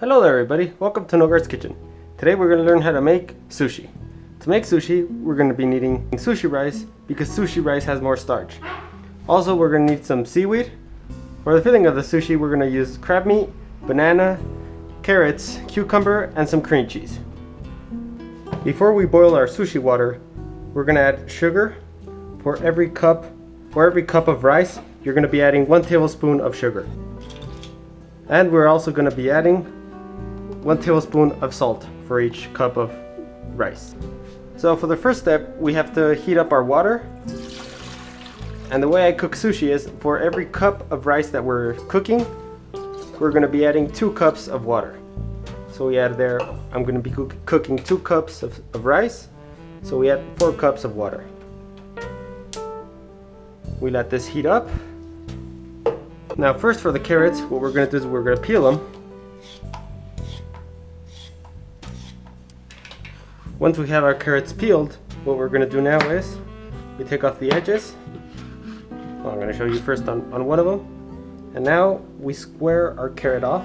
Hello there everybody, welcome to Nogard's Kitchen. Today we're going to learn how to make sushi. To make sushi, we're going to be needing sushi rice because sushi rice has more starch. Also, we're going to need some seaweed. For the filling of the sushi, we're going to use crab meat, banana, carrots, cucumber, and some cream cheese. Before we boil our sushi water, we're going to add sugar. For every cup of rice, you're going to be adding 1 tablespoon of sugar. And we're also going to be adding 1 tablespoon of salt for each cup of rice. So for the first step, we have to heat up our water. And the way I cook sushi is for every cup of rice that we're cooking, we're going to be adding 2 cups of water. So we add there, I'm going to be cooking 2 cups of rice. So we add 4 cups of water. We let this heat up. Now first for the carrots, what we're going to do is we're going to peel them. Once we have our carrots peeled, what we're going to do now is we take off the edges. Well, I'm going to show you first on one of them. And now we square our carrot off.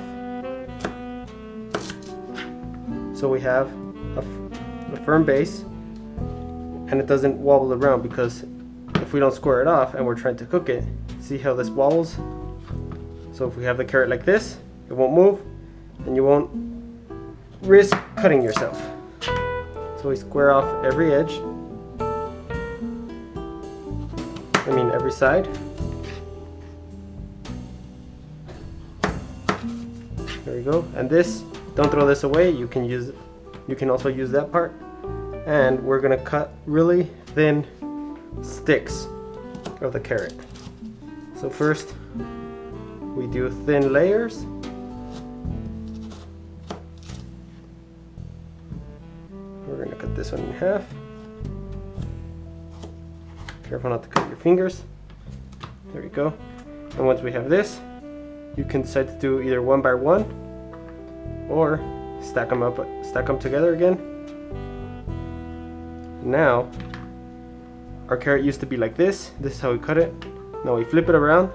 So we have a firm base and it doesn't wobble around, because if we don't square it off and we're trying to cook it, see how this wobbles? So if we have the carrot like this, it won't move and you won't risk cutting yourself. So we square off every edge, every side. There we go. And this, don't throw this away, you can also use that part. And we're gonna cut really thin sticks of the carrot. So first we do thin layers. We're gonna cut this one in half. Careful not to cut your fingers. There we go. And once we have this, you can decide to do either one by one or stack them together again. Now, our carrot used to be like this. This is how we cut it. Now we flip it around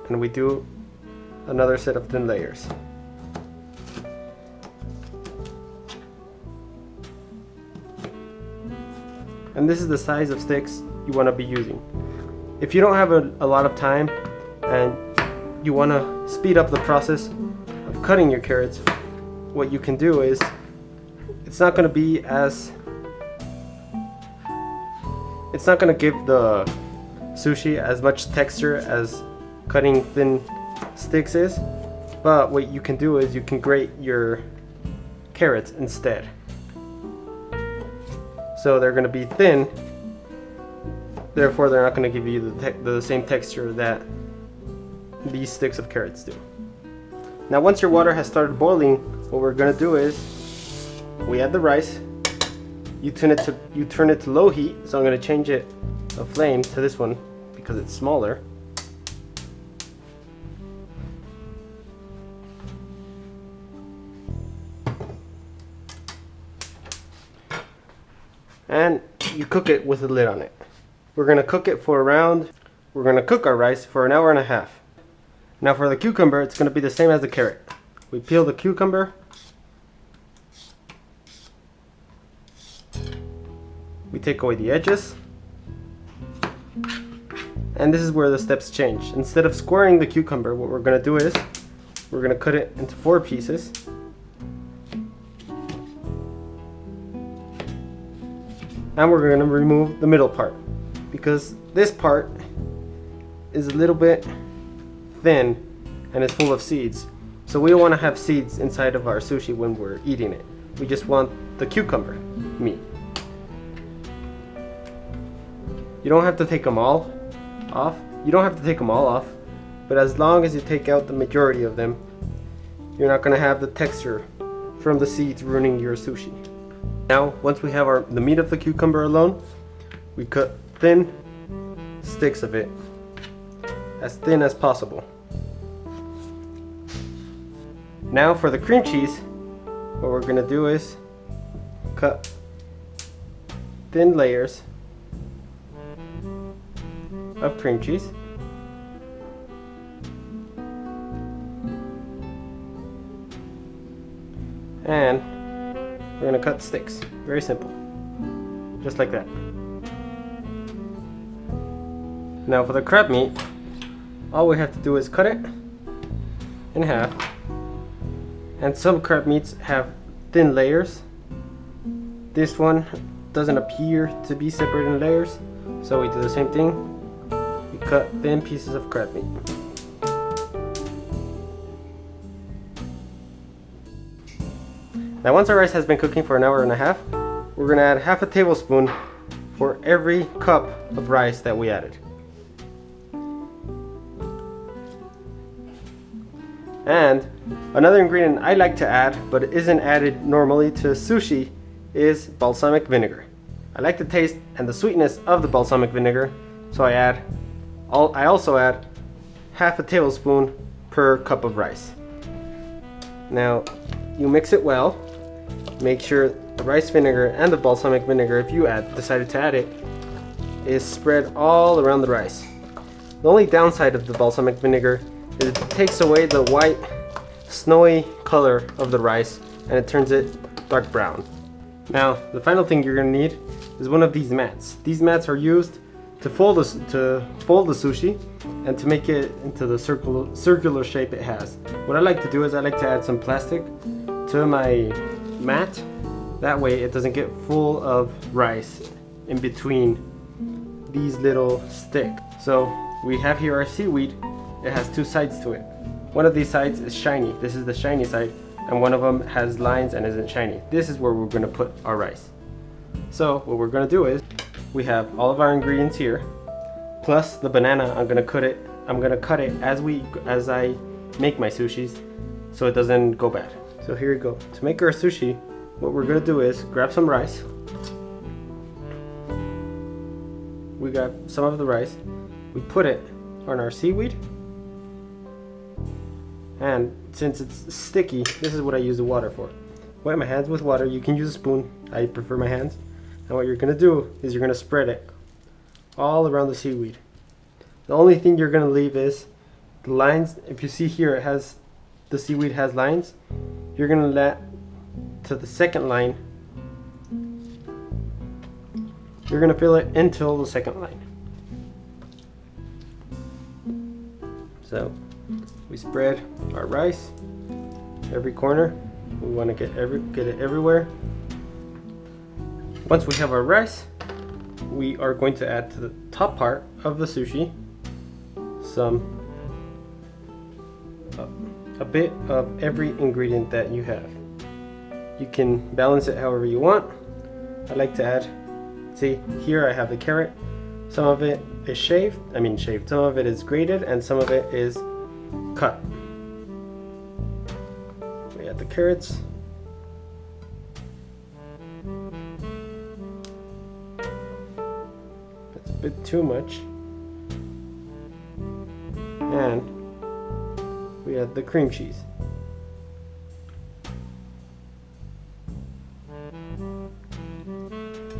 and we do another set of thin layers. And this is the size of sticks you want to be using. If you don't have a lot of time and you want to speed up the process of cutting your carrots, what you can do is, it's not going to give the sushi as much texture as cutting thin sticks is, but what you can do is you can grate your carrots instead. So they're going to be thin, therefore they're not going to give you the same texture that these sticks of carrots do. Now once your water has started boiling, what we're going to do is we add the rice. You turn it to low heat, so I'm going to change the flame to this one because it's smaller. And you cook it with a lid on it. We're going to cook our rice for an hour and a half. Now for the cucumber, it's going to be the same as the carrot. We peel the cucumber. We take away the edges. And this is where the steps change. Instead of squaring the cucumber, what we're going to do is we're going to cut it into 4 pieces. And we're going to remove the middle part, because this part is a little bit thin and it's full of seeds. So we don't want to have seeds inside of our sushi when we're eating it. We just want the cucumber meat. You don't have to take them all off. But as long as you take out the majority of them, you're not going to have the texture from the seeds ruining your sushi. Now, once we have the meat of the cucumber alone, we cut thin sticks of it, as thin as possible. Now for the cream cheese, what we're going to do is cut thin layers of cream cheese. and we're gonna cut sticks. Very simple, just like that. Now for the crab meat, all we have to do is cut it in half. And some crab meats have thin layers. This one doesn't appear to be separated in layers, so we do the same thing. We cut thin pieces of crab meat. Now once our rice has been cooking for an hour and a half, we're going to add half a tablespoon for every cup of rice that we added. And another ingredient I like to add, but it isn't added normally to sushi, is balsamic vinegar. I like the taste and the sweetness of the balsamic vinegar, so I also add half a tablespoon per cup of rice. Now you mix it well. Make sure the rice vinegar and the balsamic vinegar, if you decided to add it, is spread all around the rice. The only downside of the balsamic vinegar is it takes away the white, snowy color of the rice and it turns it dark brown. Now, the final thing you're going to need is one of these mats. These mats are used to fold the sushi and to make it into the circular shape it has. What I like to do is I like to add some plastic to my mat. That way it doesn't get full of rice in between these little sticks. So we have here our seaweed. It has two sides to it. One of these sides is shiny. This is the shiny side, and one of them has lines and isn't shiny. This is where we're going to put our rice. So what we're going to do is we have all of our ingredients here, plus the banana. I'm going to cut it as I make my sushis, so it doesn't go bad. So here we go. To make our sushi, what we're going to do is grab some rice. We grab some of the rice. We put it on our seaweed. And since it's sticky, this is what I use the water for. Wet my hands with water. You can use a spoon. I prefer my hands. And what you're going to do is you're going to spread it all around the seaweed. The only thing you're going to leave is the lines. If you see here, the seaweed has lines. You're going to let to the second line. You're going to fill it until the second line. So we spread our rice every corner. We want to get it everywhere. Once we have our rice, we are going to add to the top part of the sushi a bit of every ingredient that you have. You can balance it however you want. I like to add, see here I have the carrot. Some of it is shaved. Some of it is grated and some of it is cut. We add the carrots. That's a bit too much. And we add the cream cheese.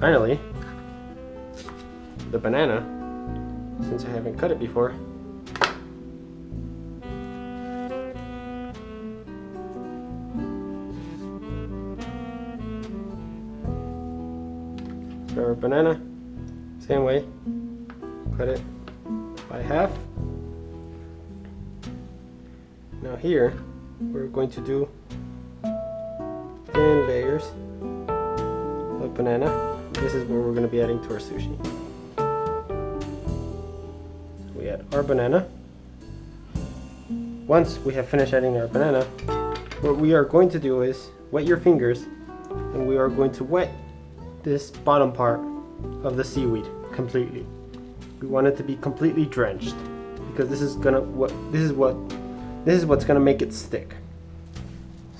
Finally, the banana, since I haven't cut it before. So our banana, same way, cut it by half. Now here, we're going to do thin layers of banana. This is where we're going to be adding to our sushi. So we add our banana. Once we have finished adding our banana, what we are going to do is wet your fingers, and we are going to wet this bottom part of the seaweed completely. We want it to be completely drenched because this is what's gonna make it stick.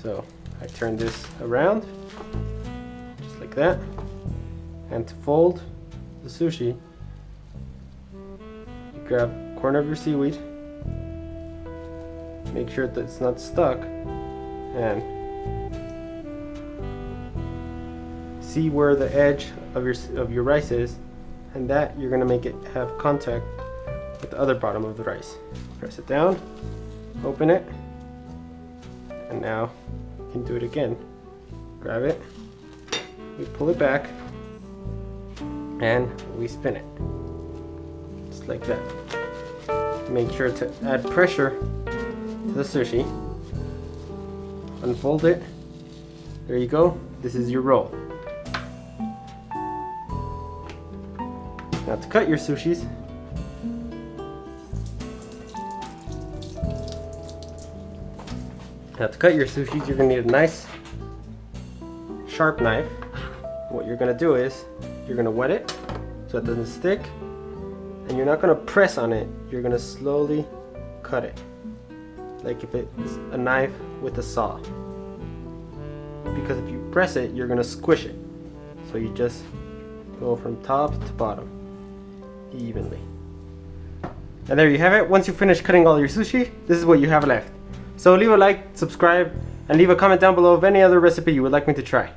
So I turn this around just like that, and to fold the sushi, you grab a corner of your seaweed, make sure that it's not stuck, and see where the edge of your rice is, and that you're gonna make it have contact with the other bottom of the rice. Press it down, open it, and now you can do it again. grab it, we pull it back, and we spin it. Just like that. Make sure to add pressure to the sushi. Unfold it. There you go. This is your roll. Now to cut your sushis, you're gonna need a nice sharp knife. What you're gonna do is you're gonna wet it so it doesn't stick, and you're not gonna press on it. You're gonna slowly cut it, like if it's a knife with a saw. Because if you press it, you're gonna squish it. So you just go from top to bottom evenly. And there you have it. Once you finish cutting all your sushi, this is what you have left. So leave a like, subscribe, and leave a comment down below of any other recipe you would like me to try.